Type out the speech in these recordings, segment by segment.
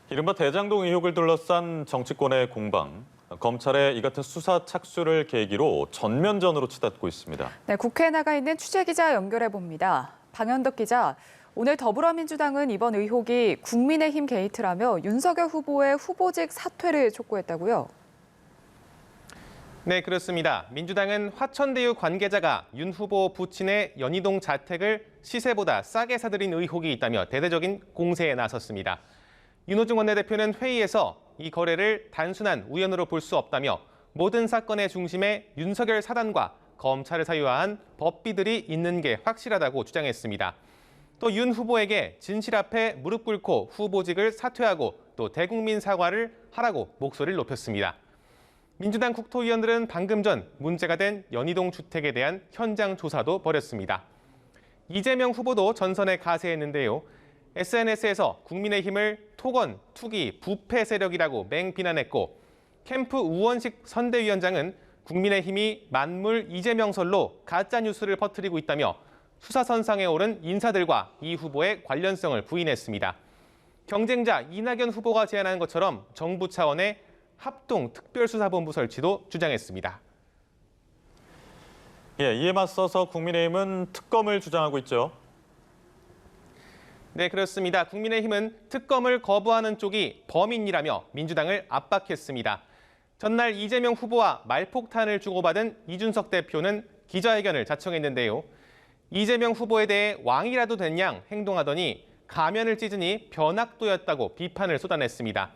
이른바 대장동 의혹을 둘러싼 정치권의 공방. 검찰의 이 같은 수사 착수를 계기로 전면전으로 치닫고 있습니다. 네, 국회에 나가 있는 취재기자 연결해 봅니다. 방현덕 기자, 오늘 더불어민주당은 이번 의혹이 국민의힘 게이트라며 윤석열 후보의 후보직 사퇴를 촉구했다고요? 네, 그렇습니다. 민주당은 화천대유 관계자가 윤 후보 부친의 연희동 자택을 시세보다 싸게 사들인 의혹이 있다며 대대적인 공세에 나섰습니다. 윤호중 원내대표는 회의에서 이 거래를 단순한 우연으로 볼 수 없다며 모든 사건의 중심에 윤석열 사단과 검찰을 사유화한 법비들이 있는 게 확실하다고 주장했습니다. 또 윤 후보에게 진실 앞에 무릎 꿇고 후보직을 사퇴하고 또 대국민 사과를 하라고 목소리를 높였습니다. 민주당 국토위원들은 방금 전 문제가 된 연희동 주택에 대한 현장 조사도 벌였습니다. 이재명 후보도 전선에 가세했는데요. SNS에서 국민의힘을 토건, 투기, 부패 세력이라고 맹비난했고 캠프 우원식 선대위원장은 국민의힘이 만물 이재명설로 가짜뉴스를 퍼뜨리고 있다며 수사선상에 오른 인사들과 이 후보의 관련성을 부인했습니다. 경쟁자 이낙연 후보가 제안한 것처럼 정부 차원의 합동 특별수사본부 설치도 주장했습니다. 이에 맞서서 국민의힘은 특검을 주장하고 있죠. 네, 그렇습니다. 국민의힘은 특검을 거부하는 쪽이 범인이라며 민주당을 압박했습니다. 전날 이재명 후보와 말폭탄을 주고받은 이준석 대표는 기자회견을 자청했는데요. 이재명 후보에 대해 왕이라도 된 양 행동하더니 가면을 찢으니 변학도였다고 비판을 쏟아냈습니다.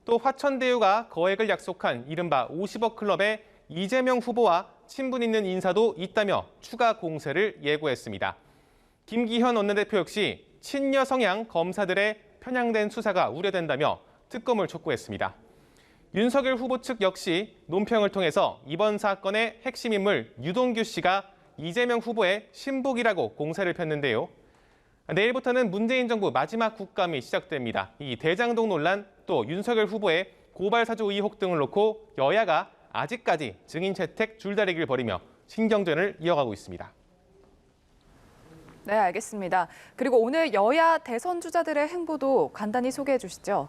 또 화천대유가 거액을 약속한 이른바 50억 클럽에 이재명 후보와 친분 있는 인사도 있다며 추가 공세를 예고했습니다. 김기현 원내대표 역시 친여 성향 검사들의 편향된 수사가 우려된다며 특검을 촉구했습니다. 윤석열 후보 측 역시 논평을 통해서 이번 사건의 핵심 인물 유동규 씨가 이재명 후보의 신복이라고 공세를 폈는데요. 내일부터는 문재인 정부 마지막 국감이 시작됩니다. 이 대장동 논란 또 윤석열 후보의 고발 사주 의혹 등을 놓고 여야가 아직까지 증인 채택 줄다리기를 벌이며 신경전을 이어가고 있습니다. 네, 알겠습니다. 그리고 오늘 여야 대선 주자들의 행보도 간단히 소개해 주시죠.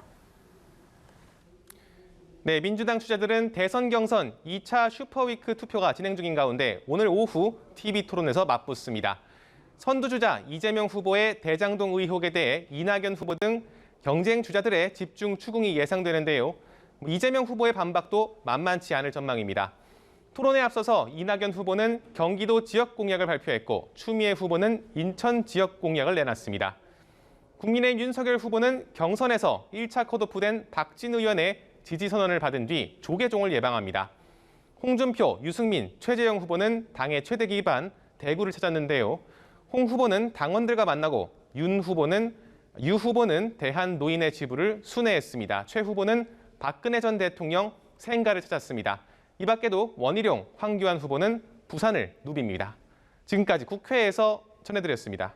네, 민주당 주자들은 대선 경선 2차 슈퍼위크 투표가 진행 중인 가운데 오늘 오후 TV토론에서 맞붙습니다. 선두주자 이재명 후보의 대장동 의혹에 대해 이낙연 후보 등 경쟁 주자들의 집중 추궁이 예상되는데요. 이재명 후보의 반박도 만만치 않을 전망입니다. 토론에 앞서서 이낙연 후보는 경기도 지역 공약을 발표했고 추미애 후보는 인천 지역 공약을 내놨습니다. 국민의힘 윤석열 후보는 경선에서 1차 컷오프된 박진 의원의 지지 선언을 받은 뒤 조계종을 예방합니다. 홍준표, 유승민, 최재형 후보는 당의 최대 기반 대구를 찾았는데요. 홍 후보는 당원들과 만나고 유 후보는 대한 노인의 지부를 순회했습니다. 최 후보는 박근혜 전 대통령 생가를 찾았습니다. 이 밖에도 원희룡, 황교안 후보는 부산을 누빕니다. 지금까지 국회에서 전해드렸습니다.